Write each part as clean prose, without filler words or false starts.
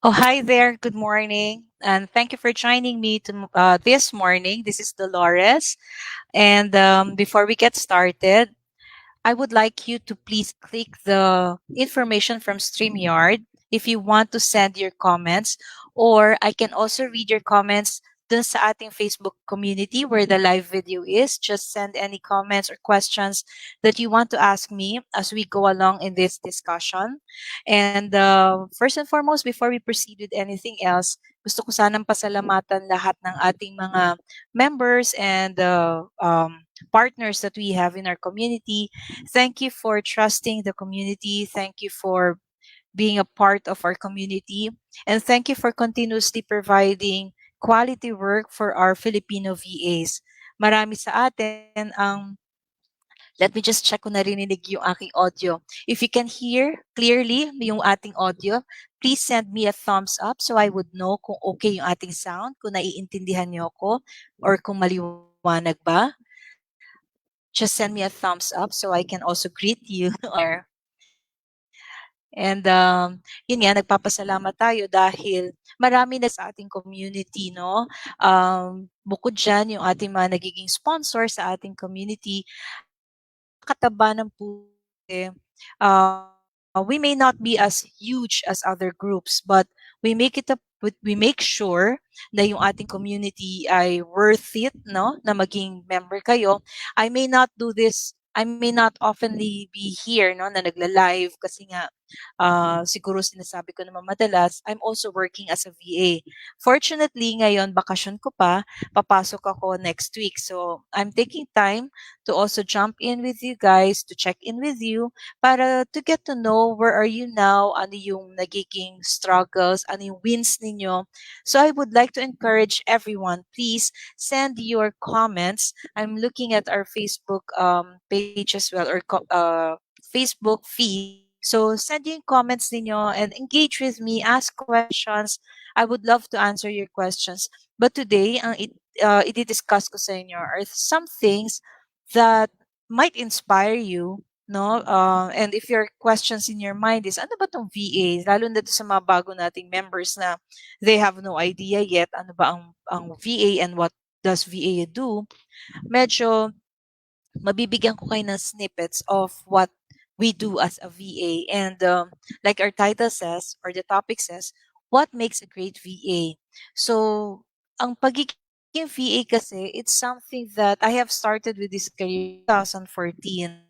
Oh, hi there. Good morning. And thank you for joining me this morning. This is Dolores. And before we get started, I would like you to please click the information from StreamYard if you want to send your comments, or I can also read your comments dun sa ating Facebook community where the live video is. Just send any comments or questions that you want to ask me as we go along in this discussion. And first and foremost, before we proceed with anything else, gusto ko sanang pasalamatan lahat ng ating mga members and partners that we have in our community. Thank you for trusting the community. Thank you for being a part of our community. And thank you for continuously providing quality work for our Filipino VAs. Marami sa atin ang let me just check kung naririnig yung aking audio. If you can hear clearly yung ating audio, please send me a thumbs up so I would know kung okay yung ating sound, kung naiintindihan niyo ako, or kung maliwanag ba. Just send me a thumbs up so I can also greet you on air. And yun nga, nagpapasalamat tayo dahil marami na sa ating community, no? Bukod dyan, yung ating mga nagiging sponsor sa ating community, napakataba ng puso kasi we may not be as huge as other groups, but we make sure na yung ating community ay worth it, no? Na maging member kayo. I may not oftenly be here, no, na nagla-live kasi nga siguro sinasabi ko naman madalas, I'm also working as a VA. Fortunately, ngayon bakasyon ko pa, papasok ako next week. So, I'm taking time to also jump in with you guys, to check in with you, para to get to know where are you now, ano yung nagiging struggles, ano yung wins ninyo. So I would like to encourage everyone, please send your comments. I'm looking at our Facebook page as well, or Facebook feed. So send yung comments ninyo and engage with me, ask questions. I would love to answer your questions. But today, ang i-discuss ko sa inyo are some things that might inspire you, no? And if your questions in your mind is, ano ba tong VA? Lalo na to sa mga bago nating members na they have no idea yet, ano ba ang VA and what does VA do? Medyo mabibigyan ko kayo ng snippets of what we do as a VA. And like our title says, or the topic says, what makes a great VA? So, ang pagiging VA kasi, it's something that I have started with this career 2014.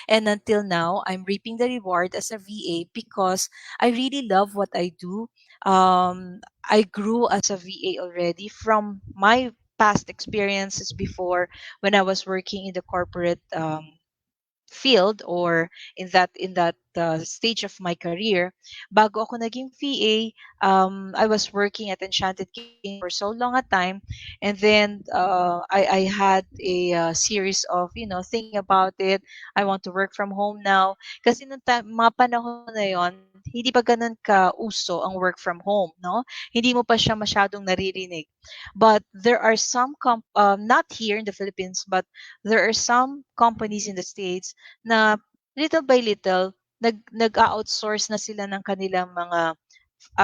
And until now, I'm reaping the reward as a VA because I really love what I do. I grew as a VA already from my past experiences before when I was working in the corporate field, or in that stage of my career. Bago ako naging VA, I was working at Enchanted Kingdom for so long a time, and then I had a series of thinking about it. I want to work from home now kasi nung mga panahon na yon, hindi pa ganun ka uso ang work from home, no? Hindi mo pa siya masyadong naririnig. But there are not here in the Philippines, but there are some companies in the States na little by little nag-outsource na sila ng kanilang mga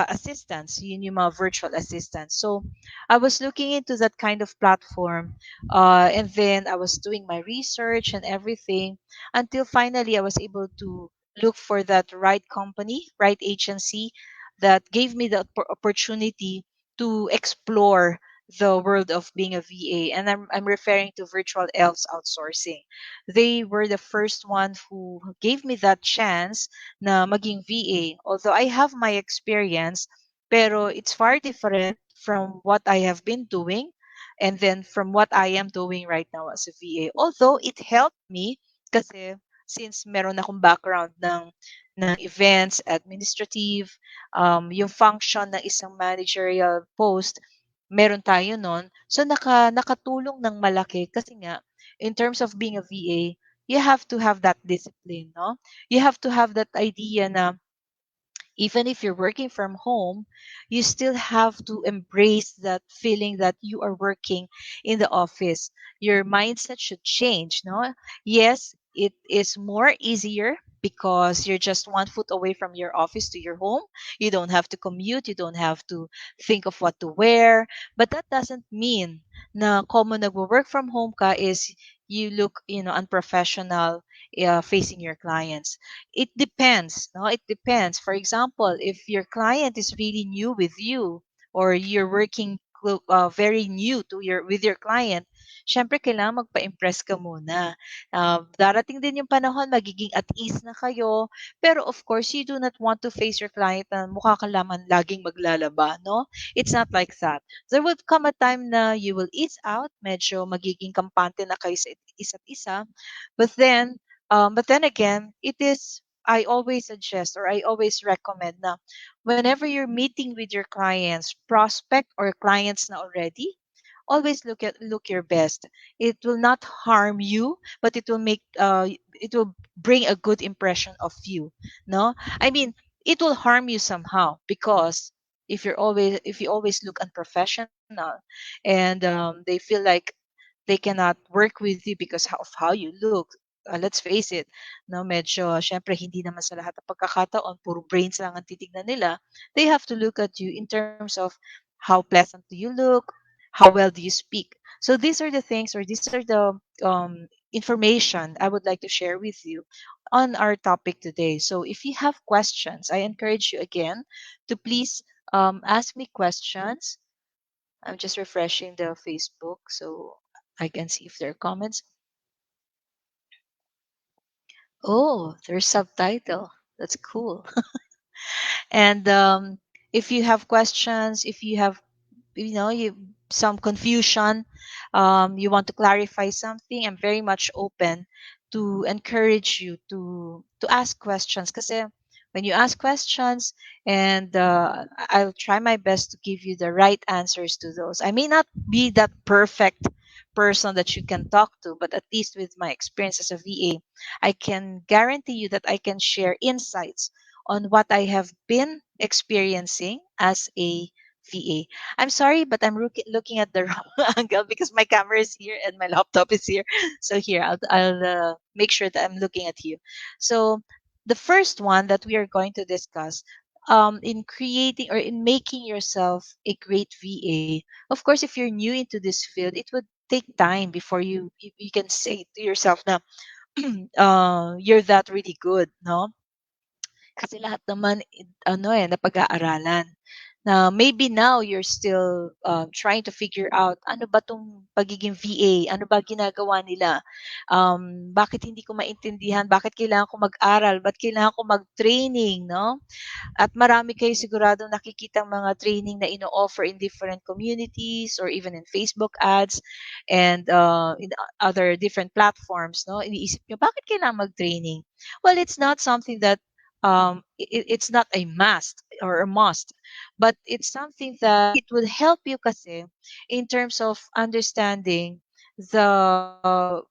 assistants, yun yung mga virtual assistants. So I was looking into that kind of platform, and then I was doing my research and everything until finally I was able to look for that right company, right agency that gave me the opportunity to explore the world of being a VA. And I'm referring to Virtual Elves Outsourcing. They were the first one who gave me that chance na maging VA. Although I have my experience, pero it's far different from what I have been doing and then from what I am doing right now as a VA. Although it helped me kasi since meron akong background ng events, administrative, yung function ng isang managerial post, meron tayo nun. So nakatulong ng malaki kasi nga in terms of being a VA, you have to have that discipline, no? You have to have that idea na even if you're working from home, you still have to embrace that feeling that you are working in the office. Your mindset should change, no? Yes, it is more easier. because you're just 1 foot away from your office to your home. You don't have to commute. You don't have to think of what to wear. But that doesn't mean na common nagwo-work from home ka is you look, unprofessional facing your clients. It depends. No, it depends. For example, if your client is really new with you, or you're working very new to your with your client, syempre kailangan magpa-impress ka muna. Darating din yung panahon, magiging at ease na kayo, pero of course, you do not want to face your client na mukha ka laman laging maglalaba, no? It's not like that. There would come a time na you will ease out, medyo magiging kampante na kayo sa isa't isa, but then again, I always suggest, or I always recommend na whenever you're meeting with your clients, prospect or clients na already, always look your best. It will not harm you, but it will bring a good impression of you. No, I mean, it will harm you somehow, because if you always look unprofessional, and they feel like they cannot work with you because of how you look. Let's face it, no, medyo, syempre, hindi naman sa lahat ng pagkakataon, puro brains lang ang titignan nila. They have to look at you in terms of how pleasant do you look, how well do you speak. So these are the things, or these are the information I would like to share with you on our topic today. So if you have questions, I encourage you again to please ask me questions. I'm just refreshing the Facebook so I can see if there are comments. Oh, there's subtitle. That's cool. And if you have questions, if you have, you some confusion, you want to clarify something, I'm very much open to encourage you to ask questions. Because when you ask questions, and I'll try my best to give you the right answers to those. I may not be that perfect person that you can talk to, but at least with my experience as a VA, I can guarantee you that I can share insights on what I have been experiencing as a VA. I'm sorry, but I'm looking at the wrong angle because my camera is here and my laptop is here. So here, I'll make sure that I'm looking at you. So the first one that we are going to discuss, in creating or in making yourself a great VA. Of course, if you're new into this field, it would take time before you can say to yourself na you're that really good, no? Kasi lahat naman napag-aaralan. Na maybe now you're still trying to figure out ano ba 'tong pagiging VA, ano ba ginagawa nila? Bakit hindi ko maintindihan, bakit kailangan ko mag-aral, ba't kailangan ko mag-training, 'no? At marami kayo siguradong nakikitang mga training na ino-offer in different communities or even in Facebook ads and in other different platforms, no? Iniisip nyo, bakit kailangan mag-training? Well, it's not something that it's not a must, but it's something that it will help you kasi in terms of understanding the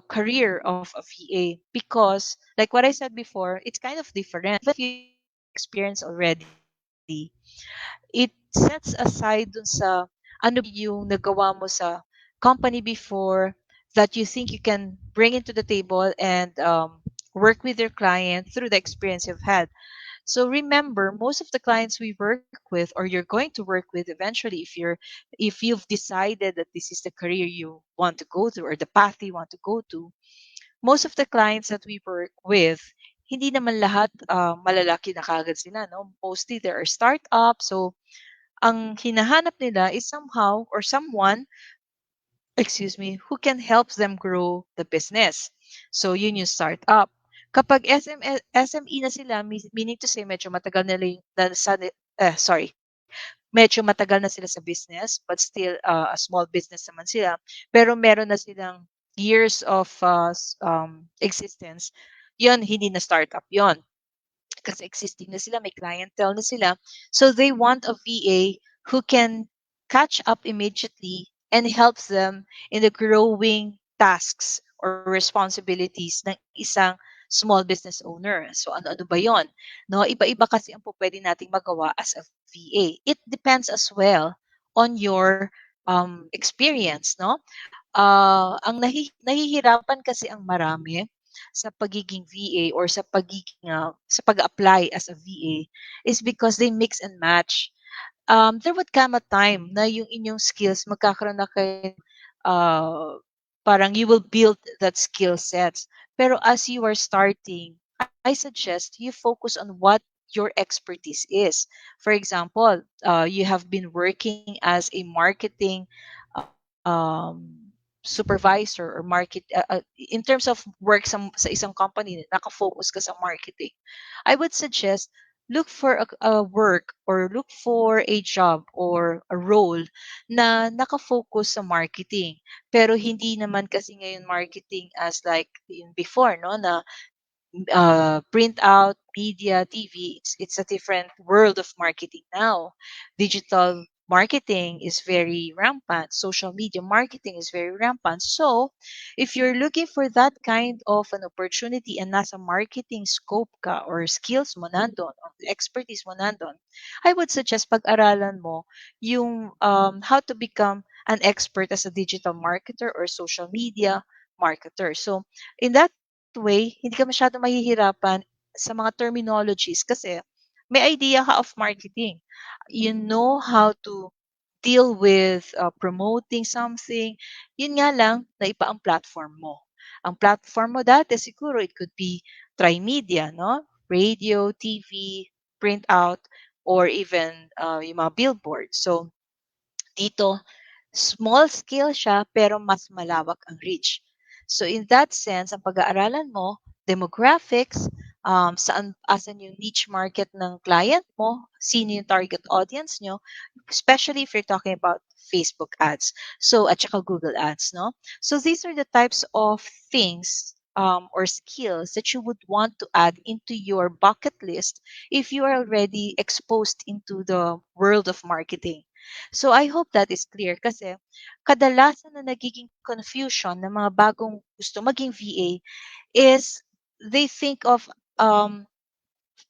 career of a VA, because like what I said before, it's kind of different. Even if you have experience already, it sets aside dun sa ano ba yung nagawa mo sa company before that you think you can bring into the table and work with your client through the experience you've had. So remember, most of the clients we work with, or you're going to work with eventually, if you've decided that this is the career you want to go through or the path you want to go to, most of the clients that we work with, hindi naman lahat malalaki na kagad sila, no? Mostly there are startups. So ang hinahanap nila is somehow or someone, excuse me, who can help them grow the business. So yun yung startup. Kapag SME na sila, meaning to say medyo matagal na medyo matagal na sila sa business, but still a small business naman sila. Pero meron na silang years of existence. Yun, hindi na startup yon, kasi existing na sila, may clientele na sila. So they want a VA who can catch up immediately and helps them in the growing tasks or responsibilities ng isang small business owner. So ano-ano ba 'yon? No, iba-iba kasi ang pwede nating magawa as a VA. It depends as well on your experience, no? Ang nahihirapan kasi ang marami sa pagiging VA or sa pag-apply as a VA is because they mix and match. There would come a time na yung inyong skills magkakaroon na kayo uh, parang you will build that skill sets. Pero as you are starting, I suggest you focus on what your expertise is. For example, you have been working as a marketing supervisor or in terms of work sa isang company, nakafocus ka sa marketing. I would suggest look for a work or look for a job or a role na nakafocus sa marketing. Pero hindi naman kasi ngayon marketing as like in before, no? Na print out, media, TV, it's a different world of marketing now. Digital marketing is very rampant. Social media marketing is very rampant. So, if you're looking for that kind of an opportunity and nasa marketing scope ka or skills mo nandun, or expertise mo nandun, I would suggest pag-aralan mo yung how to become an expert as a digital marketer or social media marketer. So, in that way, hindi ka masyadong mahihirapan sa mga terminologies kasi may idea ka of marketing. You know how to deal with promoting something. Yun nga lang, naiba ang platform mo. Ang platform mo dati siguro it could be tri-media, no? Radio, TV, print out, or even yung mga billboard. So, dito, small scale siya pero mas malawak ang reach. So in that sense, ang pag-aaralan mo, demographics, asan yung niche market ng client mo, sino yung target audience nyo, especially if you're talking about Facebook ads. So at saka Google ads, no? So these are the types of things or skills that you would want to add into your bucket list if you are already exposed into the world of marketing. So I hope that is clear kasi kadalasan na nagiging confusion ng mga bagong gusto maging VA is they think of um,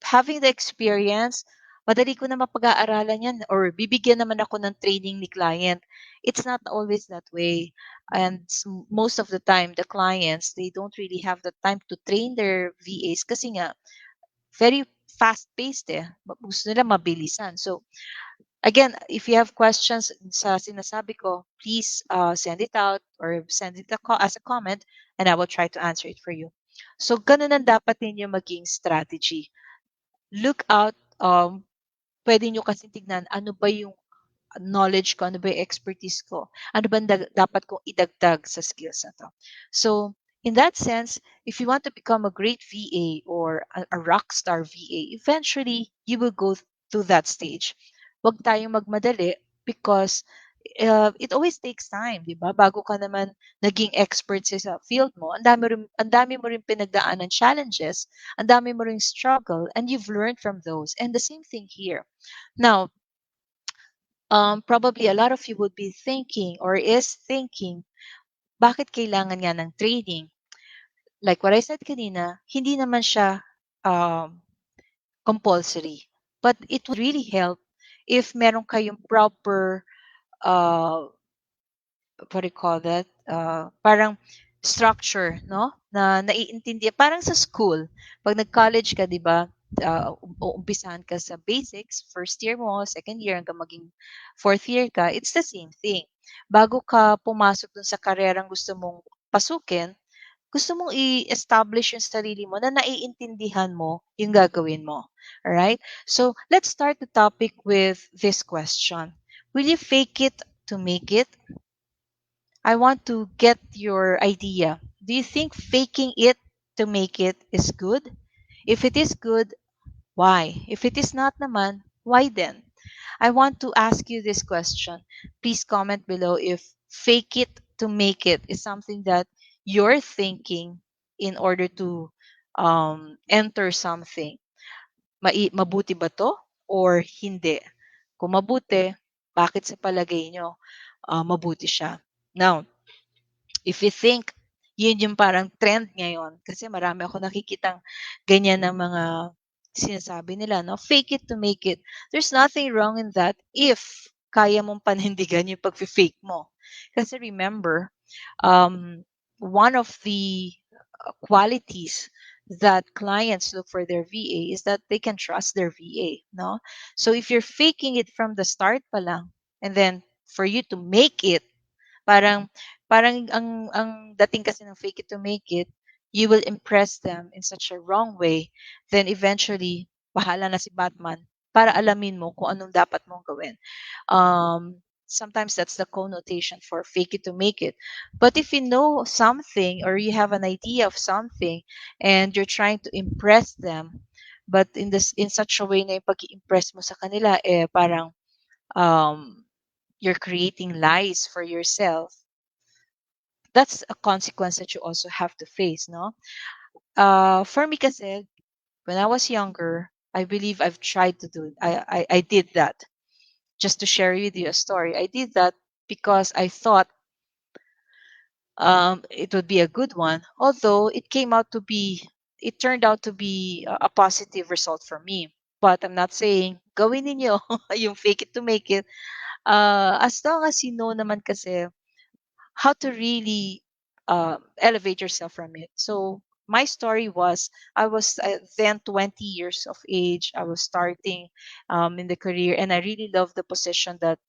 having the experience, madali ko na mapag-aaralan yan or bibigyan naman ako ng training ni client. It's not always that way. And most of the time, the clients, they don't really have the time to train their VAs kasi nga, very fast-paced eh. Gusto nila mabilisan. So, again, if you have questions sa sinasabi ko, please send it out or send it as a comment and I will try to answer it for you. So, ganun ang dapat ninyo maging strategy. Look out, pwede nyo kasi tignan ano ba yung knowledge ko, ano ba yung expertise ko, ano ba dapat kong idagdag sa skills na to. So, in that sense, if you want to become a great VA or a rock star VA, eventually, you will go to that stage. Huwag tayong magmadali because it always takes time, di ba? Bago ka naman naging expert sa field mo, ang dami mo rin pinagdaanan challenges, ang dami mo rin struggle, and you've learned from those. And the same thing here. Now, probably a lot of you would be thinking or is thinking, bakit kailangan nga ng training? Like what I said kanina, hindi naman siya um, compulsory. But it would really help if meron kayong proper uh, what do you call that? Parang structure, no? Na naiintindihan. Parang sa school. Pag nag-college ka, di ba, uumpisahan ka sa basics, first year mo, second year, hanggang maging fourth year ka, it's the same thing. Bago ka pumasok dun sa karerang gusto mong pasukin, gusto mong i-establish yung sarili mo na naiintindihan mo yung gagawin mo. Alright? So, let's start the topic with this question. Will you fake it to make it? I want to get your idea. Do you think faking it to make it is good? If it is good, why? If it is not naman, why then? I want to ask you this question. Please comment below if fake it to make it is something that you're thinking in order to enter something. Mabuti ba to or hindi? Kung mabuti, bakit sa palagay nyo mabuti siya? Now, if you think yun yung parang trend ngayon, kasi marami ako nakikitang ganyan ng mga sinasabi nila, no? Fake it to make it. There's nothing wrong in that if kaya mong panindigan yung pag-fake mo. Kasi remember, one of the qualities that clients look for their VA is that they can trust their VA, no? So if you're faking it from the start pa lang, and then for you to make it, parang parang ang dating kasi ng fake it to make it, you will impress them in such a wrong way, then eventually bahala na si Batman para alamin mo kung anong dapat mong gawin. Sometimes that's the connotation for fake it to make it. But if you know something or you have an idea of something and you're trying to impress them, but in such a way na yung pag-impress mo sa kanila parang um you're creating lies for yourself, that's a consequence that you also have to face, no? For me kasi, when I was younger, I believe I've tried to do I did that. Just to share with you a story, I did that because I thought it would be a good one. Although it turned out to be a positive result for me. But I'm not saying gawin ninyo yung fake it to make it. As long as you know naman kasi how to really elevate yourself from it. So my story was I was then 20 years of age. I was starting in the career, and I really love the position that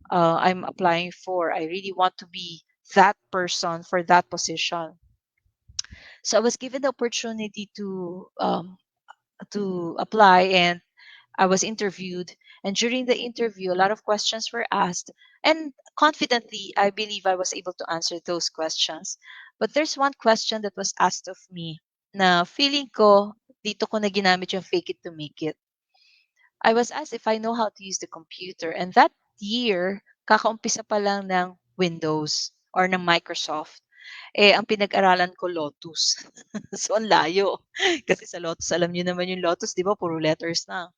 I'm applying for. I really want to be that person for that position. So I was given the opportunity to apply, and I was interviewed, and during the interview, a lot of questions were asked, and confidently, I believe I was able to answer those questions. But there's one question that was asked of me na feeling ko, dito ko na ginamit yung fake it to make it. I was asked if I know how to use the computer, and that year, kakaumpisa pa lang ng Windows or ng Microsoft. Ang pinag-aralan ko Lotus. So, ang layo. Kasi sa Lotus, alam niyo naman yung Lotus, di ba? Puro letters na.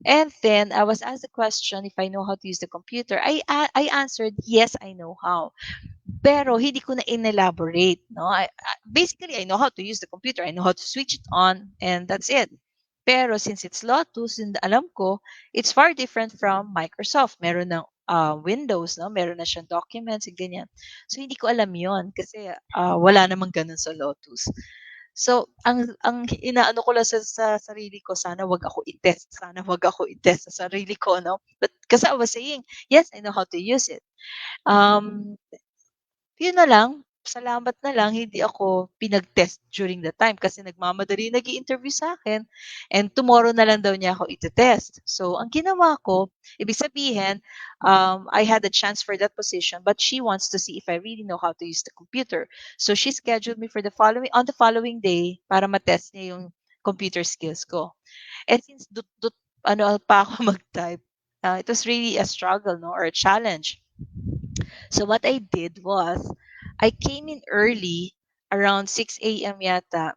And then I was asked the question if I know how to use the computer. I answered, yes, I know how. Pero hindi ko na in-elaborate, no? Basically, I know how to use the computer. I know how to switch it on, and that's it. Pero since it's Lotus, and alam ko, it's far different from Microsoft. Meron ng Windows, no? Meron na siyang documents, and ganyan. So, hindi ko alam yon kasi wala namang ganun sa Lotus. So, ang inaano ko lang sa sarili ko, sana wag ako i-test sa sarili ko, no? But kasi I was saying, yes, I know how to use it. Um, Yun na lang, salamat na lang hindi ako pinag-test during the time kasi nagmamadali nag-i-interview sa'kin, and tomorrow na lang daw niya ako ite-test. So, ang ginawa ko, ibig sabihin, I had a chance for that position, but she wants to see if I really know how to use the computer. So, she scheduled me for on the following day para ma-test niya yung computer skills ko. And since ano pa ako mag-type, it was really a struggle, no, or a challenge. So what I did was, I came in early, around 6 a.m. yata.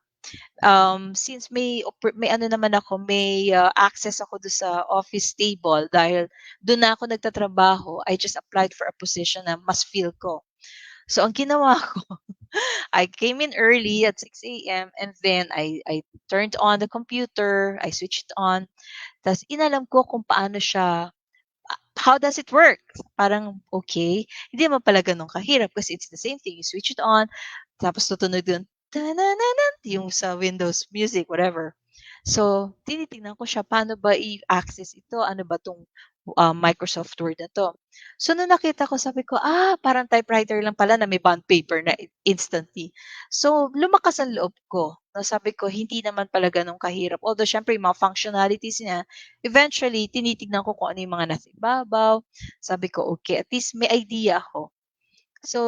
Since may ano naman ako, may access ako do sa office table dahil doon na ako nagtatrabaho, I just applied for a position na mas feel ko. So ang ginawa ko, I came in early at 6 a.m. and then I turned on the computer, I switched it on, tapos inalam ko kung paano siya how does it work? Parang, okay. Hindi naman pala ganun kahirap kasi it's the same thing. You switch it on, tapos tutunog yun, tanananan, yung sa Windows music, whatever. So, tinitingnan ko siya, paano ba i-access ito? Ano ba tong Microsoft Word na 'to? So, nung nakita ko, sabi ko, parang typewriter lang pala na may bond paper na instantly. So, lumakas ang loob ko. No, sabi ko, hindi naman pala gano'n kahirap. Although, syempre, yung mga functionalities niya, eventually, tinitignan ko kung ano yung mga nasa ibabaw. Sabi ko, okay, at least may idea ako. So,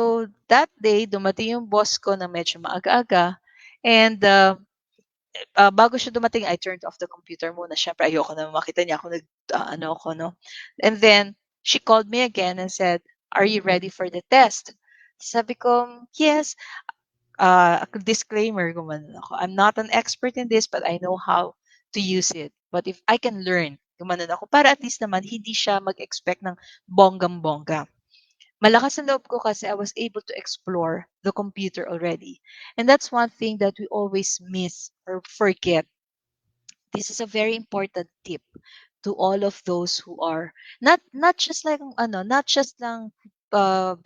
that day, dumating yung boss ko na medyo maaga-aga, and bago siya dumating, I turned off the computer muna. Siyempre, ayoko na makita niya ako ano ako, no? And then, she called me again and said, "Are you ready for the test?" Sabi ko, "Yes." Disclaimer, gumanon ako. I'm not an expert in this, but I know how to use it. But if I can learn, gumanon ako. Para at least naman, hindi siya mag-expect ng bonggam-bongga. Malakas ang loob ko kasi I was able to explore the computer already. And that's one thing that we always miss or forget. This is a very important tip to all of those who are not just like ano, not just lang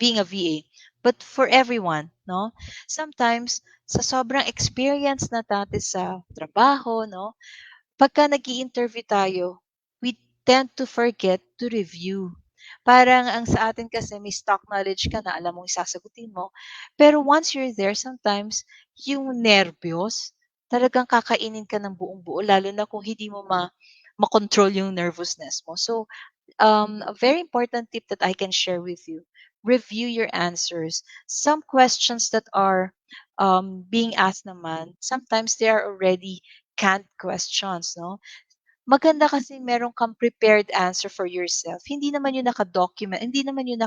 being a VA, but for everyone, no? Sometimes, sa sobrang experience na natin sa trabaho, no? Pagka nag-i-interview tayo, we tend to forget to review. Parang ang sa atin kasi may stock knowledge ka na, alam mong isasagutin mo. Pero once you're there, sometimes yung nervyos, talagang kakainin ka ng buong buo, lalo na kung hindi mo makontrol yung nervousness mo. So, a very important tip that I can share with you: review your answers. Some questions that are being asked naman, sometimes they are already canned questions, no? Maganda kasi meron kang prepared answer for yourself. Hindi naman yun naka-document, hindi naman yun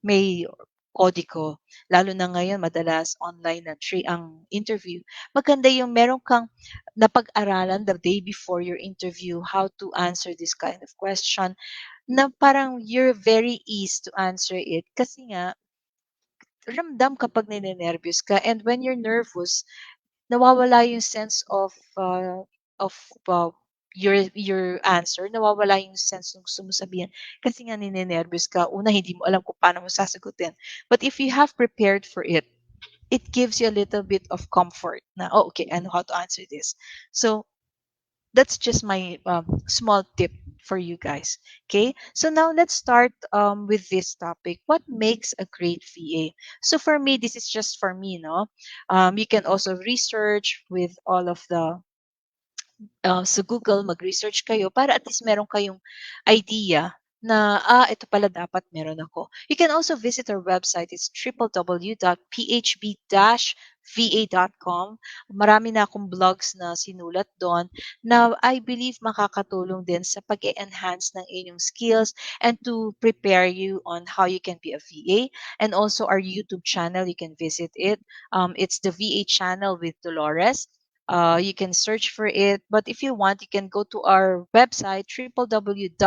may kodiko. Lalo na ngayon, madalas online na ang interview. Maganda yung meron kang napag-aralan the day before your interview how to answer this kind of question, na parang you're very easy to answer it. Kasi nga, ramdam kapag ninenervyos ka, and when you're nervous, nawawala yung sense of uh, your answer, nawawala yung sense ng gusto mo sabihin kasi nga ninenervyos ka. Una, hindi mo alam kung paano mo sasagutin. But if you have prepared for it, it gives you a little bit of comfort na, oh, okay, I know how to answer this. So, that's just my small tip for you guys. Okay, so now let's start with this topic: what makes a great VA? So for me, this is just for me, no? You can also research with all of the sa Google, mag-research kayo para at least meron kayong idea na, ito pala dapat meron ako. You can also visit our website. It's www.phb-va.com. Marami na akong blogs na sinulat doon na I believe makakatulong din sa pag-enhance ng inyong skills and to prepare you on how you can be a VA. And also our YouTube channel, you can visit it. It's the VA channel with Dolores. You can search for it, but if you want, you can go to our website www.phb-va.com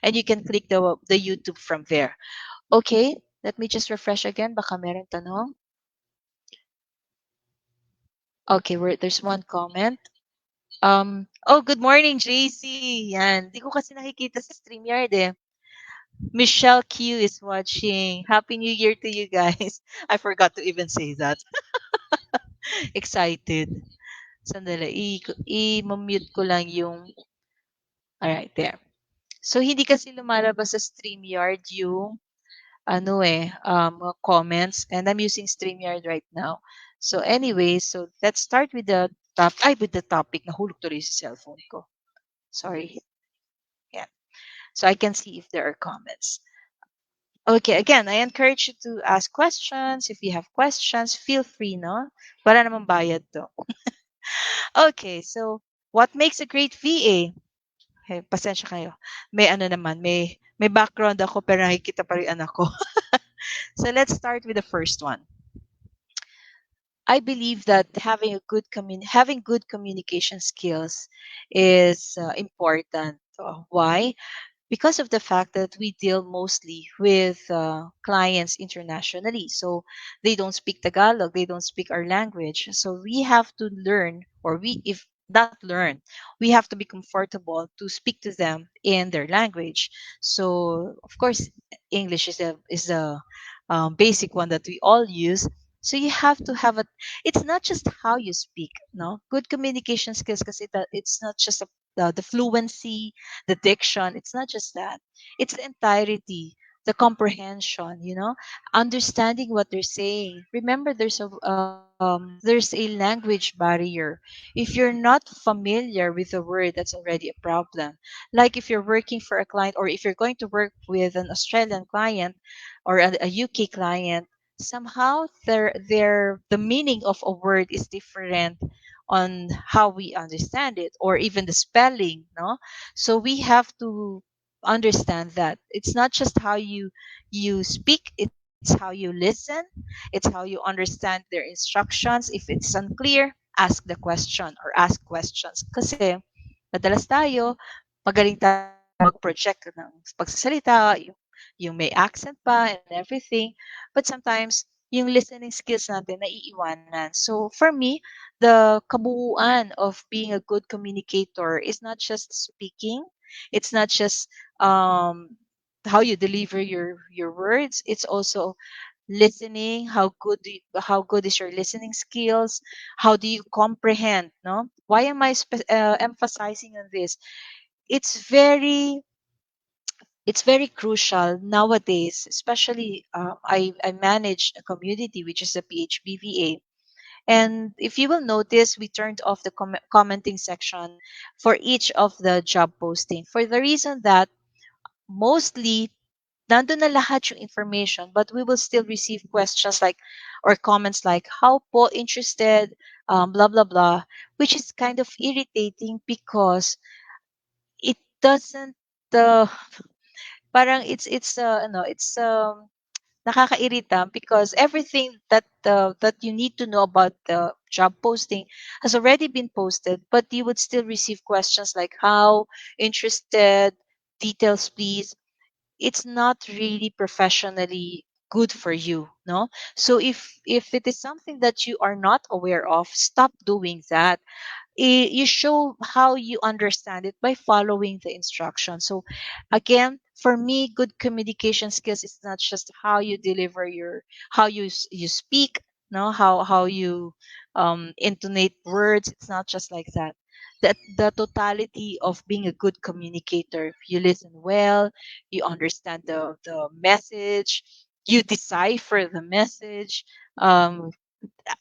and you can click the YouTube from there. Okay, let me just refresh again. Baka meron tanong. Okay, there's one comment. Oh, good morning, JC. Yan. Di ko kasi nakikita sa StreamYard eh. Michelle Q is watching. Happy New Year to you guys. I forgot to even say that. Excited. Sandali, i-mute ko lang yung, alright, there. So, hindi kasi lumalabas sa StreamYard yung, comments, and I'm using StreamYard right now. So, anyway, so let's start with with the topic. Nahulog tuloy sa cellphone ko. Sorry. Yeah. So, I can see if there are comments. Okay, again, I encourage you to ask questions. If you have questions, feel free, no? Wala namang bayad to. Okay, so what makes a great VA? Okay, pasensya kayo. May ano naman, may background ako pero nakikita pa rin anak ko. So let's start with the first one. I believe that having good communication skills is important. Why? Because of the fact that we deal mostly with clients internationally. So they don't speak Tagalog, they don't speak our language. So we have to learn, or if not learn, we have to be comfortable to speak to them in their language. So of course, English is a basic one that we all use. So you have to have a. It's not just how you speak, no. Good communication skills, because it's not just the fluency, the diction. It's not just that. It's the entirety, the comprehension, understanding what they're saying. Remember, there's a language barrier. If you're not familiar with the word, that's already a problem. Like if you're working for a client, or if you're going to work with an Australian client or a UK client, somehow the meaning of a word is different on how we understand it, or even the spelling, no. So we have to understand that it's not just how you speak, it's how you listen, it's how you understand their instructions. If it's unclear, ask the question or ask questions, kasi madalas tayo magaling tayo mag-project ng pagsasalita, yung may accent pa and everything, but sometimes yung listening skills natin naiiwanan. So for me, the kabuuan of being a good communicator is not just speaking. It's not just um how you deliver your words. It's also listening, how good is your listening skills, how do you comprehend, no? Why am I emphasizing on this? It's very it's very crucial nowadays, especially I manage a community which is a phbva, and if you will notice, we turned off the commenting section for each of the job posting for the reason that mostly nandun na lahat yung information, but we will still receive questions like or comments like how po interested, blah blah blah, which is kind of irritating because it doesn't uh, parang it's nakakairita because everything that you need to know about the job posting has already been posted, but you would still receive questions like how interested, details please. It's not really professionally good for you, no? So if it is something that you are not aware of, stop doing that. You show how you understand it by following the instructions. So again, for me, good communication skills is not just how you deliver how you speak, no, how you intonate words. It's not just like that. The totality of being a good communicator, you listen well, you understand the message, you decipher the message, um,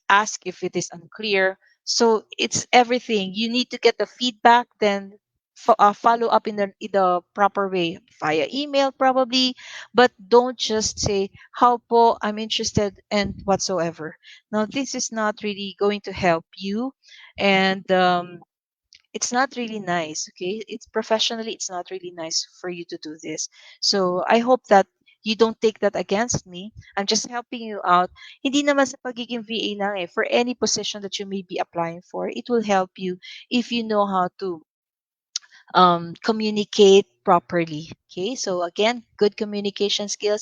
ask if it is unclear. So it's everything. You need to get the feedback, then follow up in the proper way via email, probably. But don't just say, how po, I'm interested, and whatsoever. Now, this is not really going to help you. And it's not really nice, okay? It's professionally, it's not really nice for you to do this. So I hope that you don't take that against me. I'm just helping you out. Hindi naman sa pagiging VA lang eh. For any position that you may be applying for, it will help you if you know how to communicate properly. Okay, so again, good communication skills.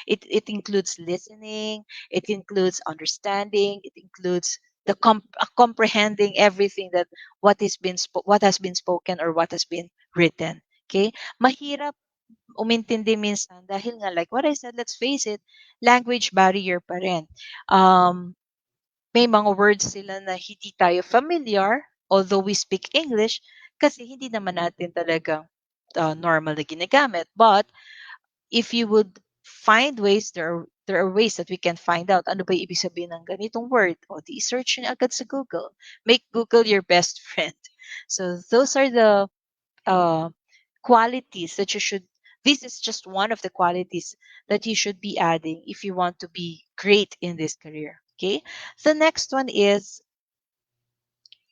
It includes listening, it includes understanding, it includes comprehending everything that what has been spoken or what has been written. Okay, mahirap umintindi minsan dahil nga like what I said, let's face it, language barrier pa rin. May mga words sila na hindi tayo familiar, although we speak English, kasi hindi naman natin talagang normal na ginagamit. But if you would find ways, there are ways that we can find out ano ba yung ibig sabihin ng ganitong word. O di search nyo agad sa Google. Make Google your best friend. So those are the uh, qualities that you should this is just one of the qualities that you should be adding if you want to be great in this career. Okay, the next one is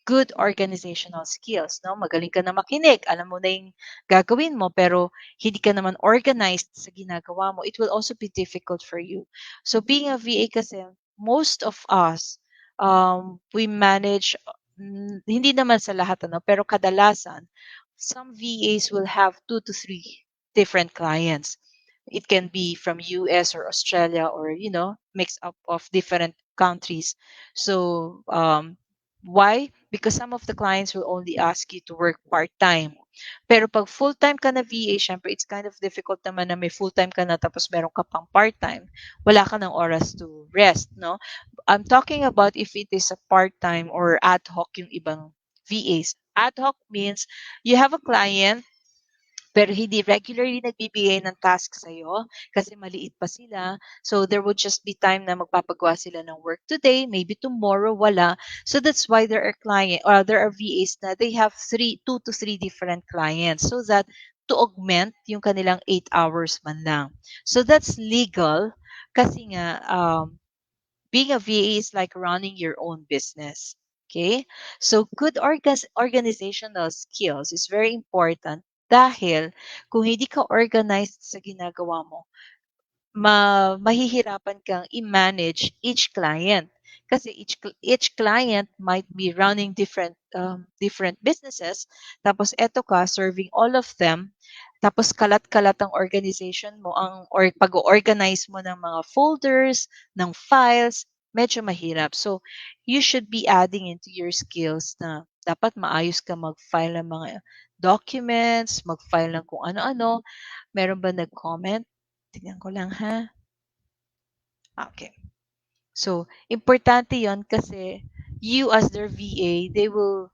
good organizational skills, no? Magaling ka na makinig, alam mo na yung gagawin mo, pero hindi ka naman organized sa ginagawa mo, it will also be difficult for you. So being a VA kasi, most of us, we manage, hindi naman sa lahat, ano, pero kadalasan, some VAs will have 2 to 3 different clients. It can be from US or Australia or, mix up of different countries. So, why? Because some of the clients will only ask you to work part-time. Pero pag full-time ka na VA, syempre it's kind of difficult naman na may full-time ka na tapos meron ka pang part-time. Wala ka ng oras to rest, no? I'm talking about if it is a part-time or ad hoc yung ibang VAs. Ad hoc means you have a client pero hindi regularly nagbibigay ng task sa'yo kasi maliit pa sila. So, there would just be time na magpapagawa sila ng work today, maybe tomorrow, wala. So, that's why there are VAs na they have 2 to 3 different clients so that to augment yung kanilang 8 hours man lang. So, that's legal kasi nga, being a VA is like running your own business. Okay? So, good organizational skills is very important dahil kung hindi ka organized sa ginagawa mo, mahihirapan kang i-manage each client. Kasi each client might be running different businesses. Tapos eto ka, serving all of them. Tapos kalat-kalat ang organization mo, or pag-organize mo ng mga folders, ng files, medyo mahirap. So, you should be adding into your skills na dapat maayos ka mag-file ng mga documents, mag-file ng kung ano-ano. Meron ba nag-comment? Tingnan ko lang ha. Okay. So, importante 'yon kasi you as their VA, they will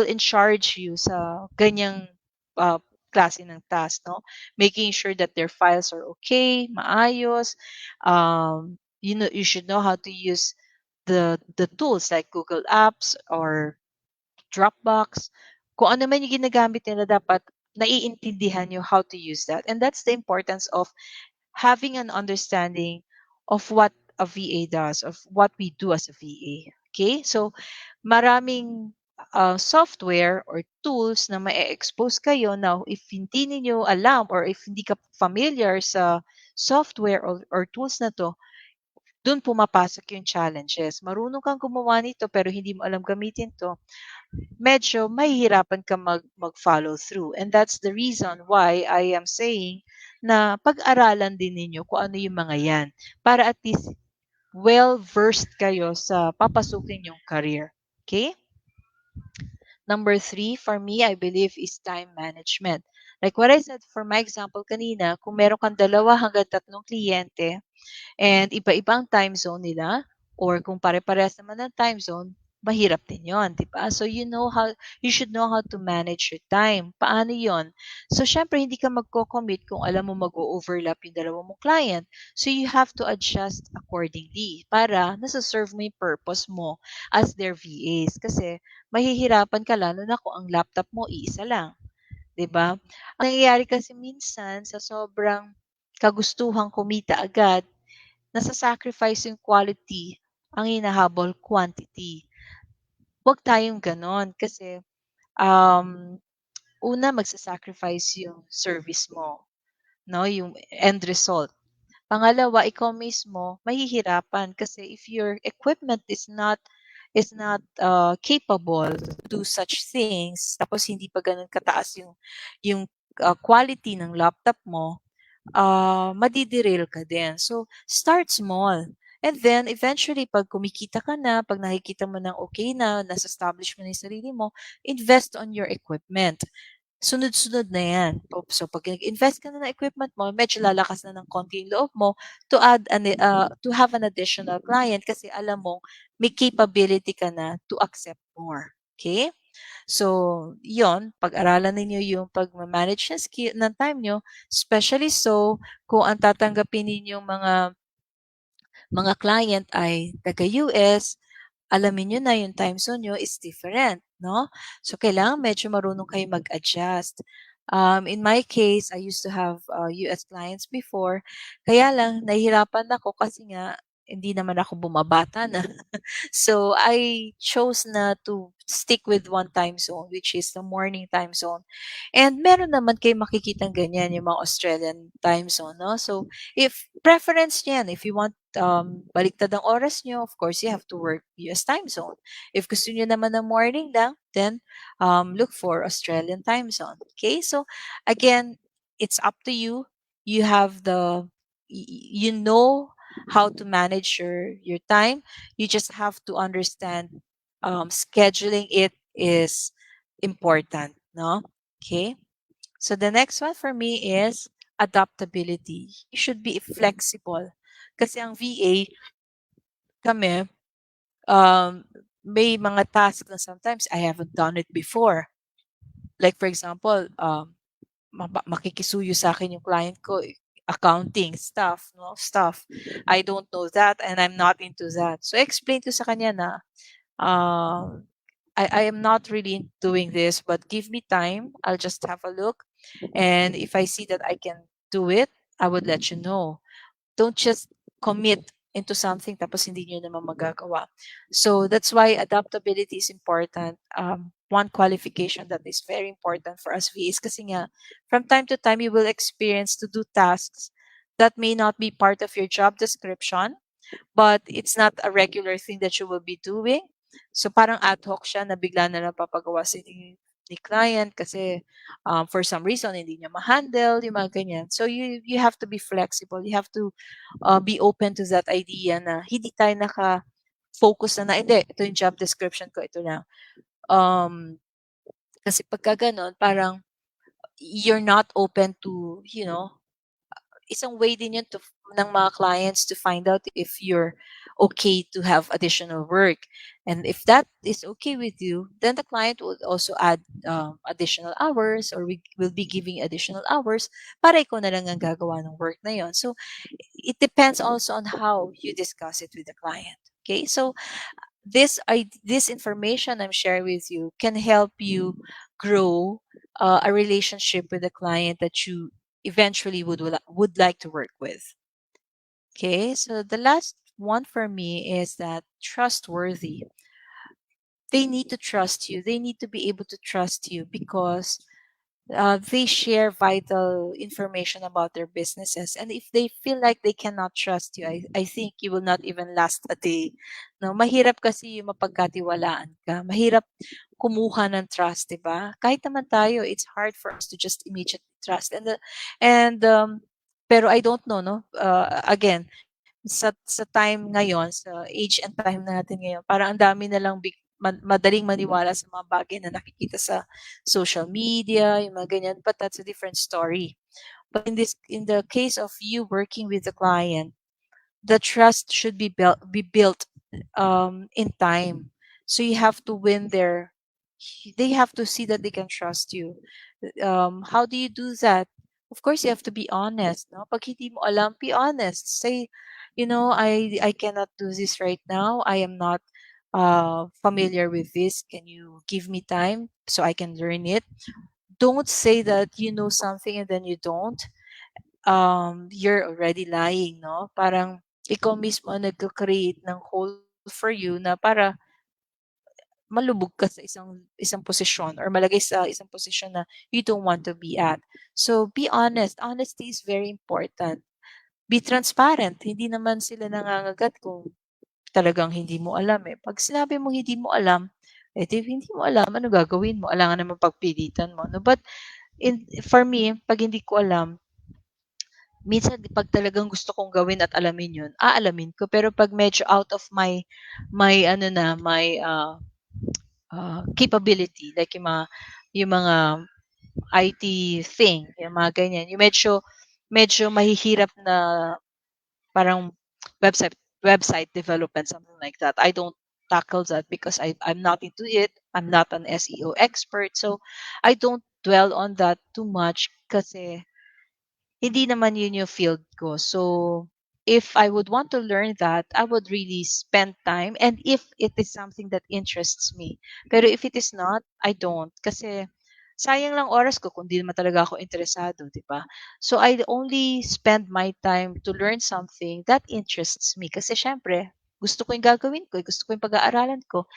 in charge you sa ganyang uh, klase ng task, no? Making sure that their files are okay, maayos. You should know how to use the tools like Google Apps or Dropbox. Kung ano man yung ginagamit nila, dapat naiintindihan nyo how to use that. And that's the importance of having an understanding of what a VA does, of what we do as a VA. Okay? So, maraming software or tools na ma-expose kayo. Now, if hindi niyo alam or if hindi ka familiar sa software or tools na to, dun pumapasok yung challenges. Marunong kang gumawa nito pero hindi mo alam gamitin to, medyo mahihirapan ka mag-follow through. And that's the reason why I am saying na pag-aralan din ninyo kung ano yung mga yan para at least well-versed kayo sa papasukin yung career. Okay? Number 3, for me, I believe is time management. Like what I said for my example kanina, kung meron kang 2 hanggang 3 kliyente, and iba-ibang time zone nila or kung pare-parehas naman ng time zone, mahirap din 'yon, 'di ba? So you should know how to manage your time. Paano 'yon? So syempre hindi ka magko-commit kung alam mo mag-o-overlap yung dalawa mong client. So you have to adjust accordingly para nasa-serve mo yung purpose mo as their VAs. Kasi mahihirapan ka lalo na kung ang laptop mo iisa lang, 'di ba? Ang nangyayari kasi minsan sa sobrang kagustuhang kumita agad, nasa-sacrifice yung quality, ang hinahabol quantity. Huwag tayong gano'n kasi, um, una magsa-sacrifice yung service mo, 'no, yung end result. Pangalawa, ikaw mismo mahihirapan kasi if your equipment is not capable to do such things tapos hindi pa gano'n kataas yung quality ng laptop mo, madi-derail ka din. So, start small. And then, eventually, pag kumikita ka na, pag nakikita mo ng okay na, nasa-establish mo na yung sarili mo, invest on your equipment. Sunod-sunod na yan. So, pag nag-invest ka na ng equipment mo, medyo lalakas na ng konti yung loob mo to have an additional client kasi alam mo, may capability ka na to accept more. Okay? So, yon pag-aralan ninyo yung pag-manage ng time nyo, especially so kung ang tatanggapin ninyong mga client ay taga-US, alamin niyo na yung time zone niyo is different, no? So, kailangan medyo marunong kayo mag-adjust. In my case, I used to have US clients before. Kaya lang, nahihirapan ako kasi nga, hindi naman ako bumabata na. So, I chose na to stick with one time zone, which is the morning time zone. And meron naman kayo makikitang ganyan, yung mga Australian time zone, no? So, if preference niyan, if you want baliktad ang oras nyo, of course, you have to work US time zone. If gusto nyo naman ng morning lang, then look for Australian time zone. Okay? So, again, it's up to you. You have you know how to manage your time. You just have to understand scheduling it is important, no? Okay? So the next one for me is adaptability. You should be flexible. Kasi ang VA, kami, may mga tasks na sometimes I haven't done it before. Like for example, makikisuyo sa akin yung client ko, accounting stuff, no? Stuff. I don't know that and I'm not into that. So explain ko sa kanya na um, I am not really doing this, but give me time. I'll just have a look. And if I see that I can do it, I would let you know. Don't just commit into something tapos hindi nyo naman magagawa. So that's why adaptability is important. One qualification that is very important for us VAs kasi nga from time to time you will experience to do tasks that may not be part of your job description, but it's not a regular thing that you will be doing. So parang ad hoc siya na bigla na lang papagawa ni client kasi for some reason hindi niya ma-handle yung mga ganyan. So you have to be flexible. You have to be open to that idea na hindi tayo naka-focus na hindi, ito yung job description ko, ito na. Um, Kasi pagka gano'n, parang you're not open to, isang way din yun ng mga clients to find out if you're okay to have additional work. And if that is okay with you, then the client would also add additional hours, or we will be giving additional hours para ikaw na lang ang gagawa ng work na yon. So it depends also on how you discuss it with the client. Okay, so this information I'm sharing with you can help you grow a relationship with a client that you eventually would like to work with. Okay, so the last one for me is that trustworthy. They need to trust you. They need to be able to trust you because they share vital information about their businesses. And if they feel like they cannot trust you, I think you will not even last a day. No, mahirap kasi yung mapagkatiwalaan ka. Mahirap kumuha ng trust, 'di ba? Kahit naman tayo, it's hard for us to just immediately trust. And pero I don't know, no? Again, sa time ngayon, sa age and time natin ngayon, parang ang dami na lang madaling maniwala sa mga bagay na nakikita sa social media, yung mga ganyan, but that's a different story. But in the case of you working with the client, the trust should be built in time. So you have to win their they have to see that they can trust you. How do you do that? Of course, you have to be honest. No? Pag hindi mo alam, be honest. Say, I cannot do this right now. I am not familiar with this. Can you give me time so I can learn it? Don't say that you know something and then you don't. You're already lying, no? Parang ikaw mismo ang nagko-create ng hole for you na para malubog ka sa isang posisyon or malagay sa isang posisyon na you don't want to be at. So be honest. Honesty is very important. Be transparent. Hindi naman sila nangangagat kung talagang hindi mo alam eh. Pag sinabi mo hindi mo alam, di hindi mo alam, ano gagawin mo? Alangan naman pagpilitan mo. No? But for me, pag hindi ko alam, minsan 'pag talagang gusto kong gawin at alamin 'yun, aalamin ko. Pero 'pag medyo out of my ano na, capability, like yung mga IT thing, yung mga ganyan, yung medyo mahihirap na parang website website development, something like that. I don't tackle that because I'm not into it. I'm not an SEO expert, so I don't dwell on that too much kasi hindi naman yun yung field ko. So, if I would want to learn that, I would really spend time and if it is something that interests me. Pero if it is not, I don't. Kasi sayang lang oras ko kung di naman talaga ako interesado, di ba? So, I only spend my time to learn something that interests me. Kasi syempre, gusto ko yung gagawin ko, gusto ko yung pag-aaralan ko.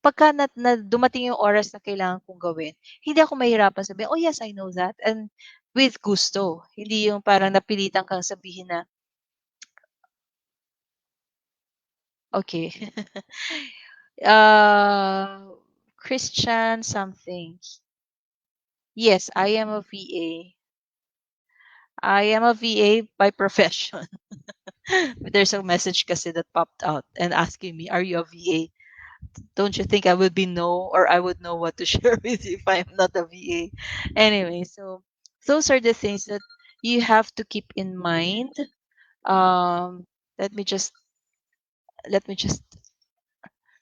Pagka na dumating yung oras na kailangan kong gawin, hindi ako mahihirapan sabihin, "Oh, yes, I know that." And with gusto. Hindi yung parang napilitan kang sabihin na, "Okay." Uh, Christian something. Yes, I am a VA. I am a VA by profession. There's a message kasi that popped out and asking me, "Are you a VA?" Don't you think I would be no, or I would know what to share with you if I'm not a VA? Anyway, so those are the things that you have to keep in mind. Um, let me just let me just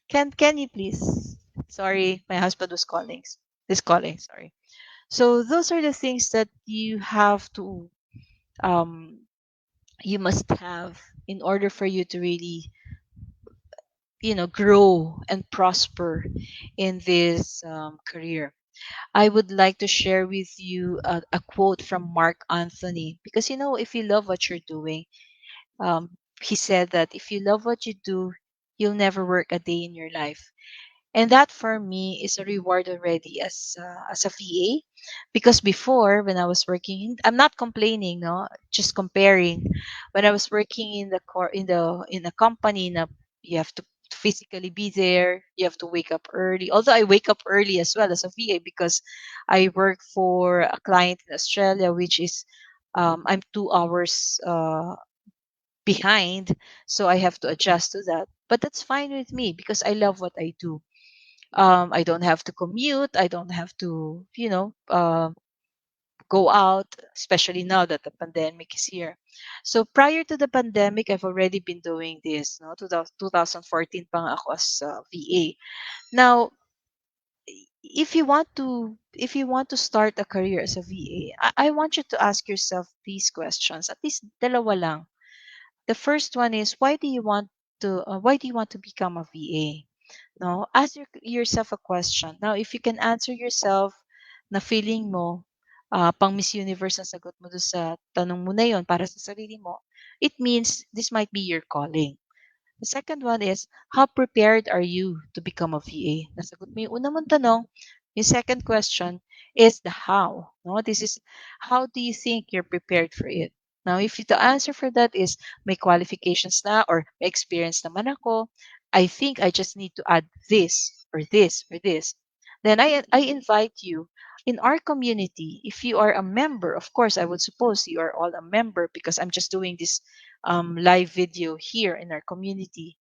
can you please? Sorry, my husband was calling. Is calling. Sorry. So those are the things that um you must have in order for you to really grow and prosper in this career. I would like to share with you a quote from Mark Anthony because if you love what you're doing, um, he said that if you love what you do, you'll never work a day in your life. And that for me is a reward already as a VA, because before when I was working, I'm not complaining, no, just comparing. When I was working in the core in a company, na you have to physically be there, you have to wake up early. Although I wake up early as well as a VA because I work for a client in Australia, which is I'm 2 hours behind, so I have to adjust to that. But that's fine with me because I love what I do. I don't have to commute. I don't have to, go out, especially now that the pandemic is here. So prior to the pandemic, I've already been doing this. No, 2014 pa nga ako as VA. Now, if you want to start a career as a VA, I want you to ask yourself these questions. At least dalawa lang. The first one is why do you want to become a VA? No, ask yourself a question. Now, if you can answer yourself na feeling mo pang Miss Universe ang sagot mo doon sa tanong mo na yon para sa sarili mo, it means this might be your calling. The second one is, how prepared are you to become a VA? Nasagot mo yung una mong tanong. Yung second question is the how. No, this is how do you think you're prepared for it? Now, if the answer for that is may qualifications na or may experience naman ako, I think I just need to add this or this or this. Then I invite you in our community. If you are a member, of course, I would suppose you are all a member because I'm just doing this live video here in our community.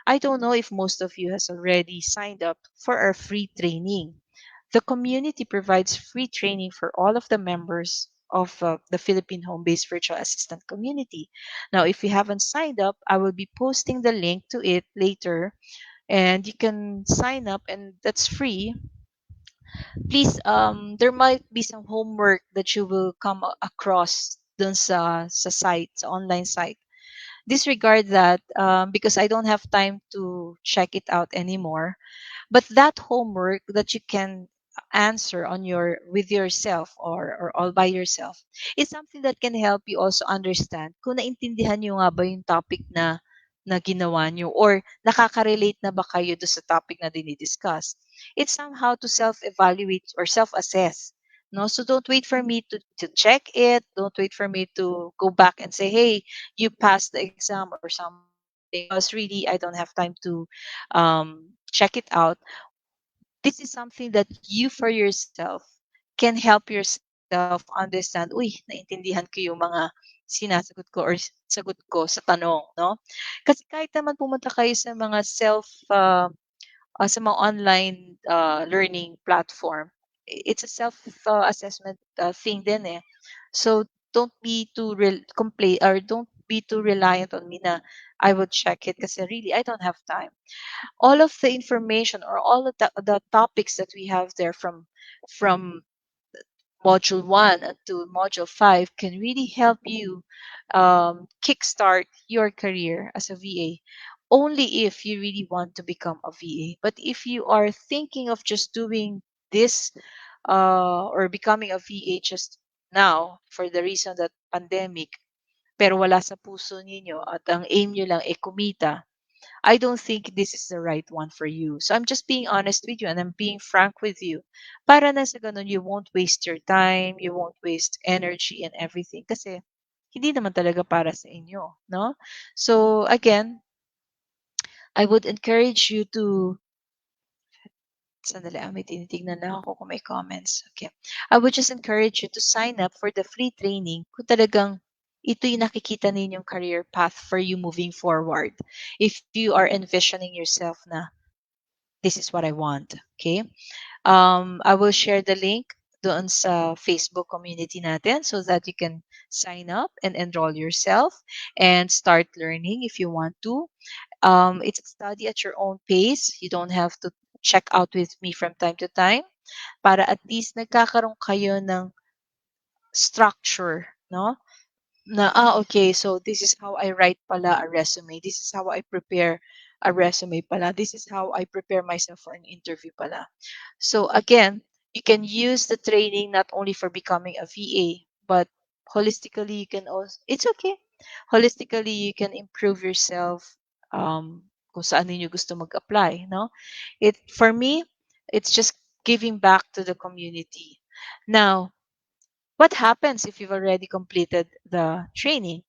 I don't know if most of you has already signed up for our free training. The community provides free training for all of the members of the Philippine home-based virtual assistant community. Now, if you haven't signed up, I will be posting the link to it later, and you can sign up, and that's free. Please, there might be some homework that you will come across dun sa site, sa online site. Disregard that because I don't have time to check it out anymore. But that homework that you can answer on your with yourself or all by yourself is something that can help you also understand kung naintindihan nyo nga ba yung topic na ginawa nyo or nakaka-relate na ba kayo do sa topic na dinidiscuss. It's somehow to self-evaluate or self-assess. No, so don't wait for me to check it. Don't wait for me to go back and say, "Hey, you passed the exam" or something. Because really, I don't have time to check it out. This is something that you for yourself can help yourself understand, uy, naintindihan ko yung mga sinasagot ko or sagot ko sa tanong, no? Kasi kahit naman pumunta kayo sa mga sa mga online learning platform, it's a self assessment thing din eh. So don't be too complain or don't be too reliant on me na I would check it kasi really I don't have time. All of the information or all of the topics that we have there from module 1 to module 5 can really help you kickstart your career as a VA only if you really want to become a VA. But if you are thinking of just doing this or becoming a VA just now for the reason that pandemic pero wala sa puso ninyo at ang aim nyo lang ay kumita, I don't think this is the right one for you. So I'm just being honest with you and I'm being frank with you. Para na sa ganun, you won't waste your time, you won't waste energy and everything kasi hindi naman talaga para sa inyo, no? So again, I would encourage you to sandali, may tinitignan lang ako kung may comments. Okay. I would just encourage you to sign up for the free training kung talagang ito yung nakikita ninyong career path for you moving forward. If you are envisioning yourself na this is what I want. Okay? I will share the link doon sa Facebook community natin so that you can sign up and enroll yourself and start learning if you want to. It's a study at your own pace. You don't have to check out with me from time to time para at least nagkakaroon kayo ng structure, no? Na, okay, so this is how I write pala a resume. This is how I prepare a resume pala. This is how I prepare myself for an interview pala. So again, you can use the training not only for becoming a VA, but holistically you can also, it's okay. Holistically, you can improve yourself kung saan ninyo gusto mag-apply, no? For me, it's just giving back to the community. Now, what happens if you've already completed the training?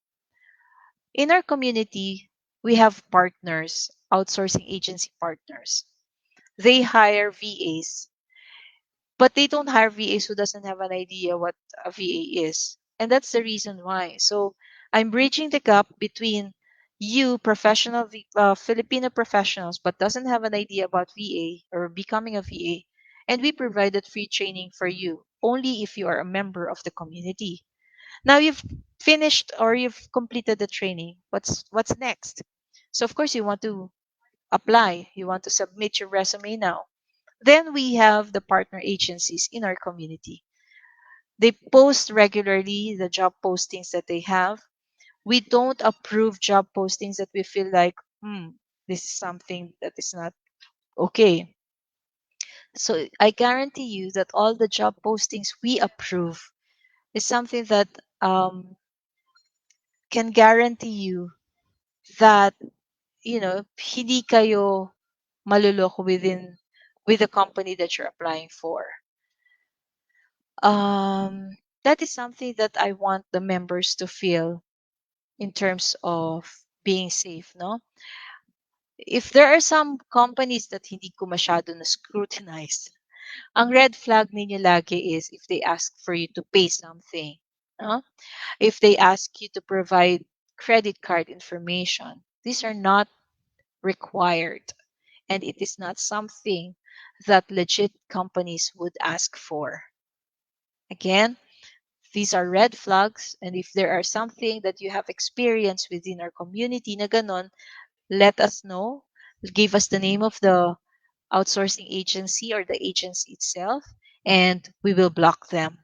In our community, we have partners, outsourcing agency partners. They hire VAs, but they don't hire VAs who doesn't have an idea what a VA is. And that's the reason why. So I'm bridging the gap between you professional Filipino professionals but doesn't have an idea about VA or becoming a VA, and we provided free training for you only if you are a member of the community. Now you've finished or you've completed the training. What's next? So of course you want to apply, you want to submit your resume now. Then we have the partner agencies in our community. They post regularly the job postings that they have. We don't approve job postings that we feel like, this is something that is not okay. So I guarantee you that all the job postings we approve is something that can guarantee you that, hindi kayo maluloko with the company that you're applying for. That is something that I want the members to feel in terms of being safe, no? If there are some companies that hindi ko masyado na scrutinize, ang red flag ninyo lagi is if they ask for you to pay something, no? If they ask you to provide credit card information, these are not required, and it is not something that legit companies would ask for. Again, these are red flags, and if there are something that you have experienced within our community na ganon, let us know. Give us the name of the outsourcing agency or the agency itself, and we will block them.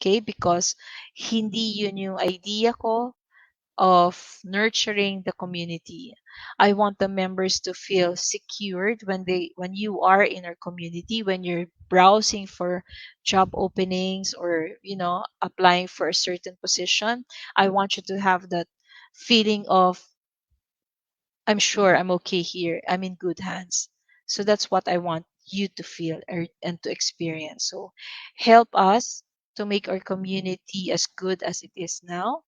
Okay? Because hindi yun yung idea ko of nurturing the community. I want the members to feel secured when you are in our community, when you're browsing for job openings or applying for a certain position. I want you to have that feeling of, I'm sure I'm okay here. I'm in good hands. So that's what I want you to feel and to experience. So help us to make our community as good as it is now.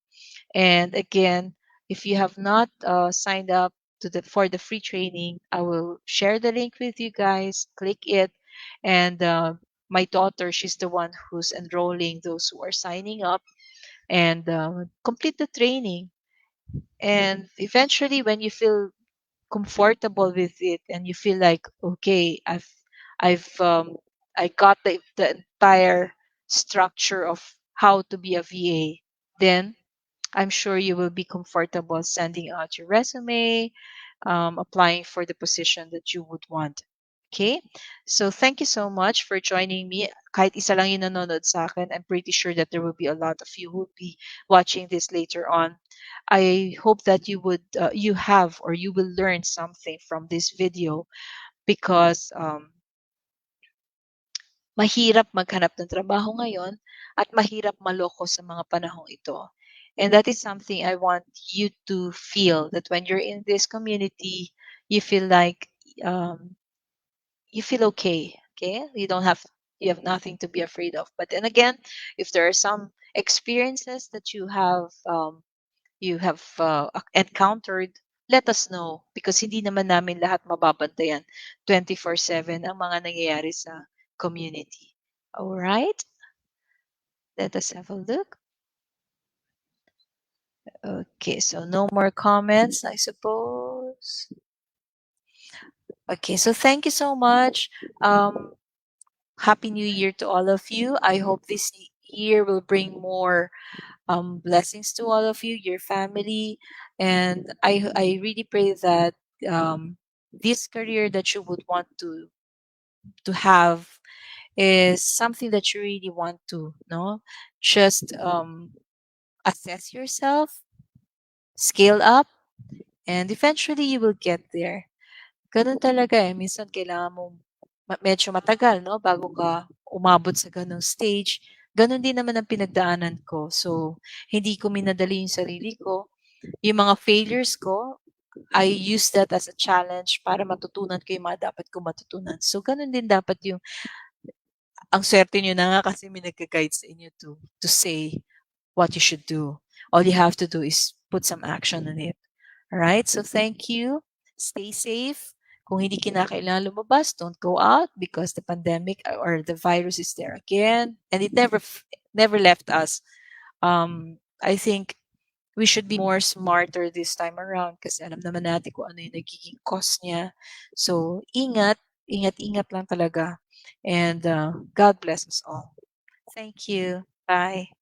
And again, if you have not signed up for the free training, I will share the link with you guys. Click it, and my daughter, she's the one who's enrolling those who are signing up, and complete the training. And eventually, when you feel comfortable with it and you feel like, okay, I've I got the entire structure of how to be a VA, then I'm sure you will be comfortable sending out your resume, applying for the position that you would want. Okay? So thank you so much for joining me. Kahit isa lang yung nanonood sa akin, I'm pretty sure that there will be a lot of you who will be watching this later on. I hope that you have or you will learn something from this video, because mahirap maghanap ng trabaho ngayon at mahirap maloko sa mga panahong ito. And that is something I want you to feel, that when you're in this community, you feel like um, you feel okay. Okay, you have nothing to be afraid of. But then again, if there are some experiences that you have encountered, let us know, because hindi naman namin lahat mababantayan 24/7 ang mga nangyayari sa community. All right? Let us have a look. Okay, so no more comments, I suppose. Okay, so thank you so much. Happy New Year to all of you. I hope this year will bring more blessings to all of you, your family, and I really pray that this career that you would want to have is something that you really want to know. Just assess yourself, scale up, and eventually you will get there. Ganun talaga eh. Minsan kailangan mong medyo matagal, no? Bago ka umabot sa ganung stage. Ganun din naman ang pinagdaanan ko. So, hindi ko minadali yung sarili ko. Yung mga failures ko, I use that as a challenge para matutunan ko yung mga dapat ko matutunan. So, ganun din dapat yung, ang swerte nyo na nga kasi may nagka-guide sa inyo to say what you should do. All you have to do is put some action on it. All right? So thank you. Stay safe. Kung hindi kinakailangan lumabas, don't go out because the pandemic or the virus is there again, and it never left us. I think we should be more smarter this time around kasi alam naman natin kung ano yung nagiging cost niya. So, ingat, ingat lang talaga. And God bless us all. Thank you. Bye.